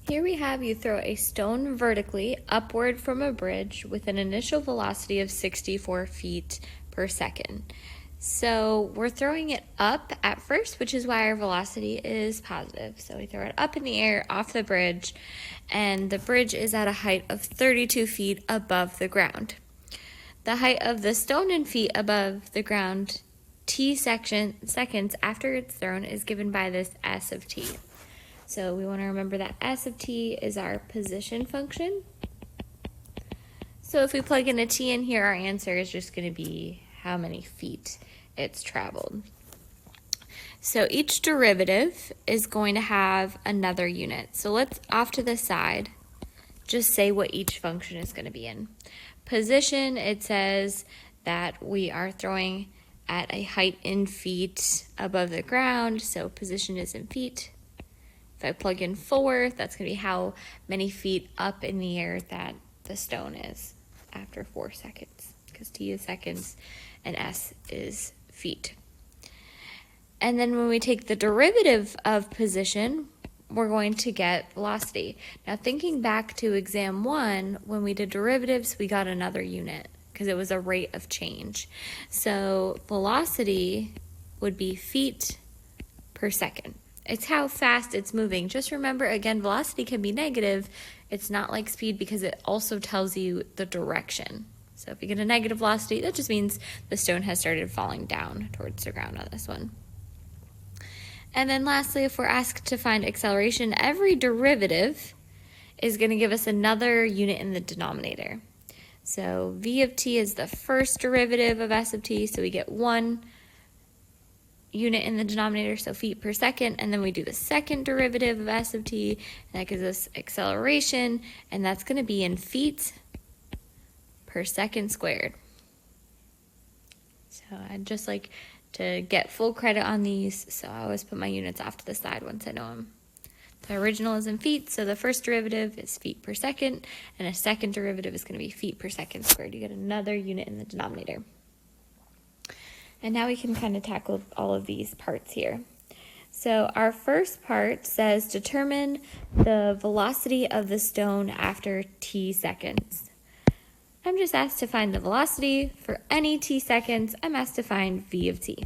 Here we have you throw a stone vertically upward from a bridge with an initial velocity of 64 feet per second. So we're throwing it up at first, which is why our velocity is positive. So we throw it up in the air off the bridge, and the bridge is at a height of 32 feet above the ground. The height of the stone in feet above the ground seconds after it's thrown is given by this s of t. So we want to remember that s of t is our position function. So if we plug in a t in here, our answer is just going to be how many feet it's traveled. So each derivative is going to have another unit. So let's, off to the side, just say what each function is going to be in. Position, it says that we are throwing at a height in feet above the ground, so position is in feet. If I plug in 4, that's going to be how many feet up in the air that the stone is after 4 seconds, because t is seconds and s is feet. And then when we take the derivative of position, we're going to get velocity. Now thinking back to exam 1, when we did derivatives, we got another unit because it was a rate of change. So velocity would be feet per second. It's how fast it's moving. Just remember, again, velocity can be negative. It's not like speed because it also tells you the direction. So if you get a negative velocity, that just means the stone has started falling down towards the ground on this one. And then lastly, if we're asked to find acceleration, every derivative is going to give us another unit in the denominator. So v of t is the first derivative of s of t, so we get 1 unit in the denominator, so feet per second, and then we do the second derivative of s of t, and that gives us acceleration, and that's going to be in feet per second squared. So I'd just like to get full credit on these, so I always put my units off to the side once I know them. The original is in feet, so the first derivative is feet per second, and a second derivative is going to be feet per second squared. You get another unit in the denominator. And now we can kind of tackle all of these parts here. So our first part says determine the velocity of the stone after t seconds. I'm just asked to find the velocity for any t seconds. I'm asked to find v of t.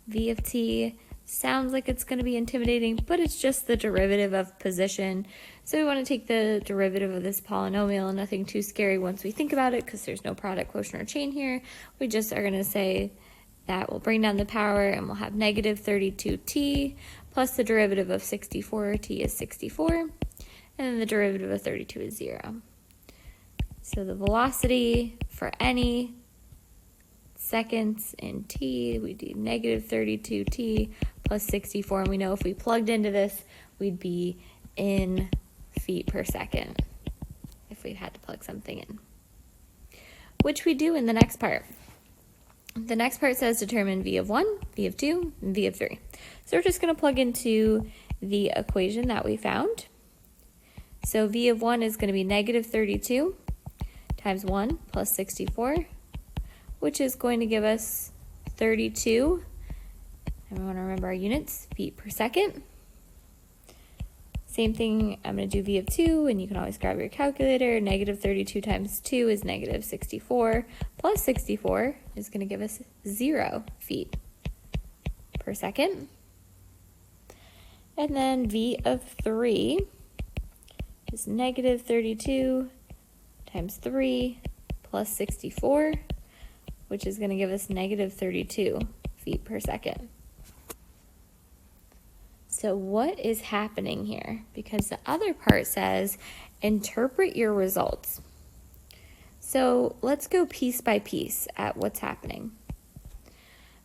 V of t sounds like it's going to be intimidating, but it's just the derivative of position. So we want to take the derivative of this polynomial, nothing too scary once we think about it because there's no product, quotient, or chain here. We just are going to say that we'll bring down the power and we'll have negative 32t plus the derivative of 64, t is 64, and then the derivative of 32 is 0. So the velocity for any seconds in t, we do negative 32t plus 64, and we know if we plugged into this, we'd be in feet per second if we had to plug something in, which we do in the next part. The next part says determine v of 1, v of 2, and v of 3. So we're just going to plug into the equation that we found. So v of 1 is going to be negative 32 times 1 plus 64, which is going to give us 32, and we want to remember our units, feet per second. Same thing, I'm going to do v of 2, and you can always grab your calculator. Negative 32 times 2 is negative 64, plus 64 is going to give us 0 feet per second. And then v of 3 is negative 32 times 3 plus 64, which is going to give us negative 32 feet per second. So what is happening here? Because the other part says, interpret your results. So let's go piece by piece at what's happening.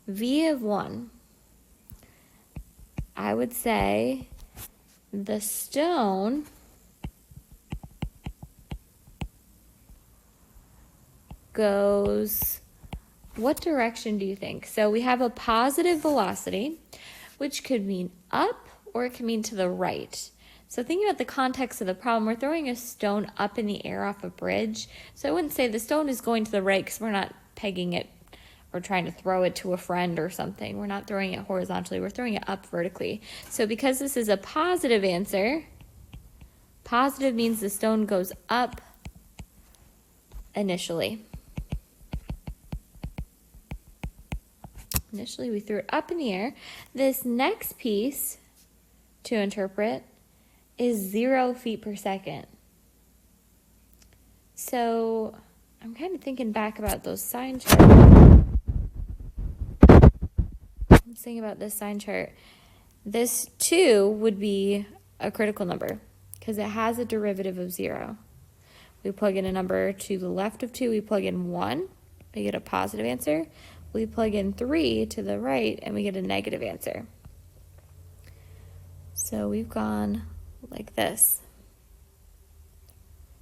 V of 1, I would say the stone goes, what direction do you think? So we have a positive velocity, which could mean up or it could mean to the right. So thinking about the context of the problem, we're throwing a stone up in the air off a bridge. So I wouldn't say the stone is going to the right because we're not pegging it or trying to throw it to a friend or something. We're not throwing it horizontally, we're throwing it up vertically. So because this is a positive answer, positive means the stone goes up initially. Initially, we threw it up in the air. This next piece to interpret is 0 feet per second. So I'm kind of thinking back about those sign charts. I'm thinking about this sign chart. This 2 would be a critical number because it has a derivative of 0. We plug in a number to the left of 2, we plug in 1, we get a positive answer. We plug in 3 to the right and we get a negative answer. So we've gone like this.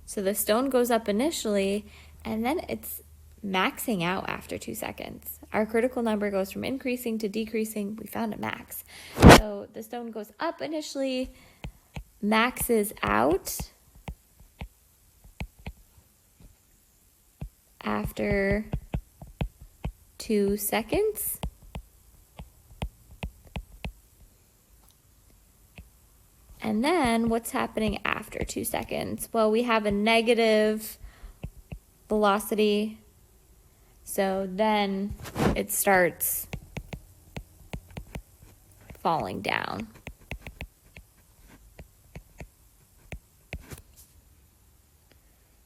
So the stone goes up initially and then it's maxing out after 2 seconds. Our critical number goes from increasing to decreasing. We found a max. So the stone goes up initially, maxes out after 2 seconds. And then what's happening after 2 seconds? Well, we have a negative velocity. So then it starts falling down.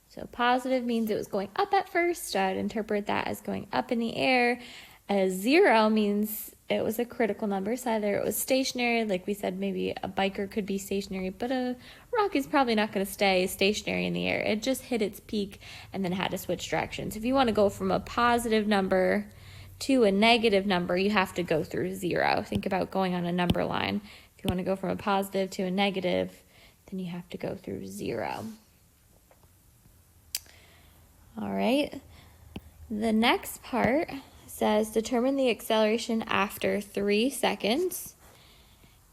So positive means it was going up at first. I'd interpret that as going up in the air. A 0 means it was a critical number, so either it was stationary, like we said, maybe a biker could be stationary, but a rock is probably not going to stay stationary in the air. It just hit its peak and then had to switch directions. If you want to go from a positive number to a negative number, you have to go through 0. Think about going on a number line. If you want to go from a positive to a negative, then you have to go through 0. All right. The next part says determine the acceleration after 3 seconds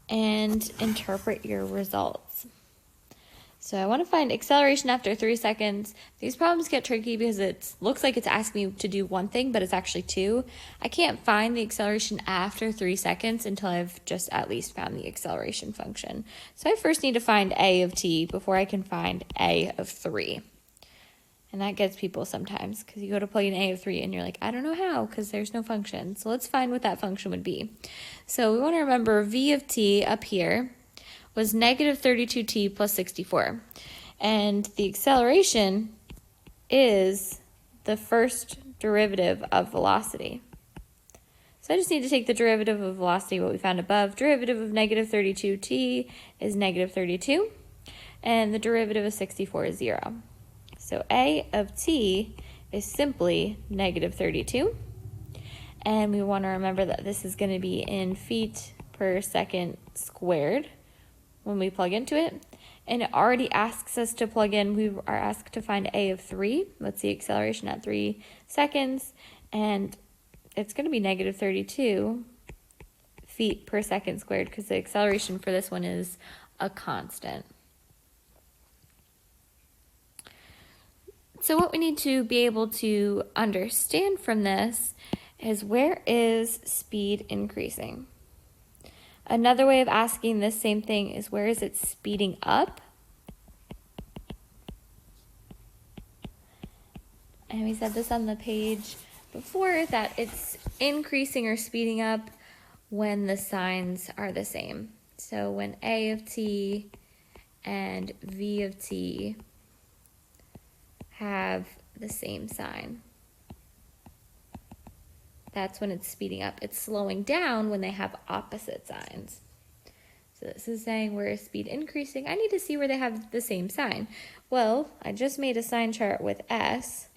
and interpret your results. So I want to find acceleration after 3 seconds. These problems get tricky because it looks like it's asking me to do one thing, but it's actually 2. I can't find the acceleration after 3 seconds until I've just at least found the acceleration function. So I first need to find a of t before I can find a of 3. And that gets people sometimes because you go to plug in a of 3 and you're like, I don't know how because there's no function. So let's find what that function would be. So we want to remember v of t up here was negative 32t plus 64. And the acceleration is the first derivative of velocity. So I just need to take the derivative of velocity, what we found above. Derivative of negative 32t is negative 32. And the derivative of 64 is 0. So a of t is simply negative 32. And we want to remember that this is going to be in feet per second squared when we plug into it. And it already asks us to plug in, we are asked to find a of 3. Let's see acceleration at 3 seconds. And it's going to be negative 32 feet per second squared because the acceleration for this one is a constant. So what we need to be able to understand from this is where is speed increasing? Another way of asking this same thing is where is it speeding up? And we said this on the page before that it's increasing or speeding up when the signs are the same. So when a of t and v of t have the same sign. That's when it's speeding up. It's slowing down when they have opposite signs. So this is saying where is speed increasing? I need to see where they have the same sign. Well, I just made a sign chart with S.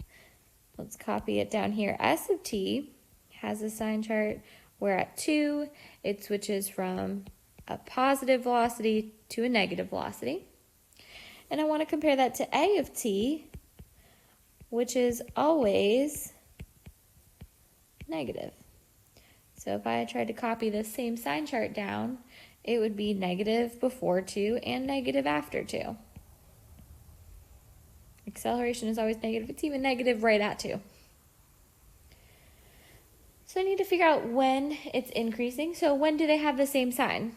Let's copy it down here. S of t has a sign chart where at 2, it switches from a positive velocity to a negative velocity. And I want to compare that to a of t, which is always negative. So if I tried to copy this same sign chart down, it would be negative before 2 and negative after 2. Acceleration is always negative. It's even negative right at 2. So I need to figure out when it's increasing. So when do they have the same sign?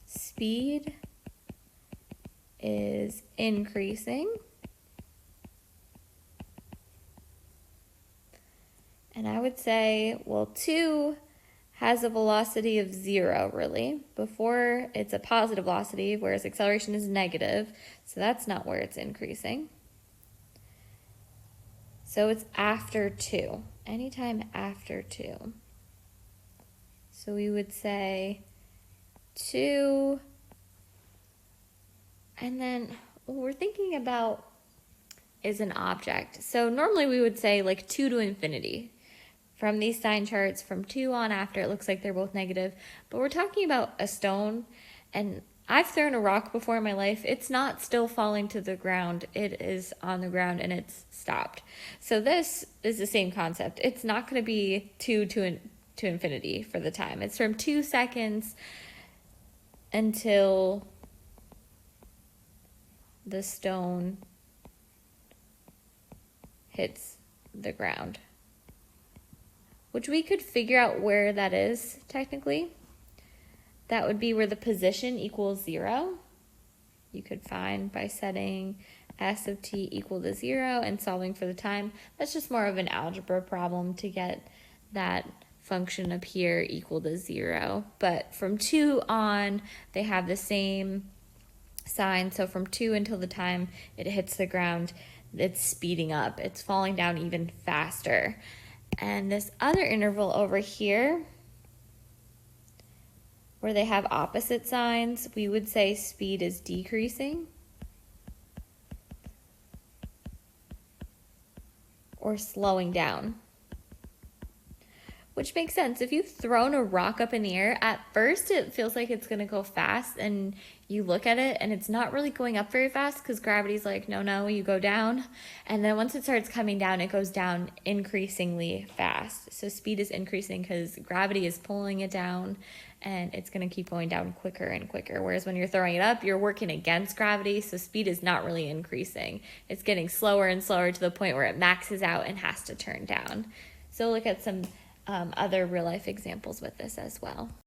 Speed is increasing. And I would say, well, 2 has a velocity of 0, really. Before, it's a positive velocity, whereas acceleration is negative. So that's not where it's increasing. So it's after 2, anytime after 2. So we would say 2, and then what we're thinking about is an object. So normally we would say like 2 to infinity. From these sign charts, from 2 on after, it looks like they're both negative. But we're talking about a stone, and I've thrown a rock before in my life. It's not still falling to the ground. It is on the ground and it's stopped. So this is the same concept. It's not going to be 2 to infinity for the time. It's from 2 seconds until the stone hits the ground, which we could figure out where that is technically. That would be where the position equals 0. You could find by setting s of t equal to 0 and solving for the time. That's just more of an algebra problem to get that function up here equal to 0. But from 2 on, they have the same sign. So from 2 until the time it hits the ground, it's speeding up. It's falling down even faster. And this other interval over here, where they have opposite signs, we would say speed is decreasing or slowing down. Which makes sense. If you've thrown a rock up in the air, at first it feels like it's going to go fast, and you look at it and it's not really going up very fast because gravity's like, no, you go down. And then once it starts coming down, it goes down increasingly fast. So speed is increasing because gravity is pulling it down, and it's going to keep going down quicker and quicker. Whereas when you're throwing it up, you're working against gravity, so speed is not really increasing. It's getting slower and slower to the point where it maxes out and has to turn down. So look at some other real life examples with this as well.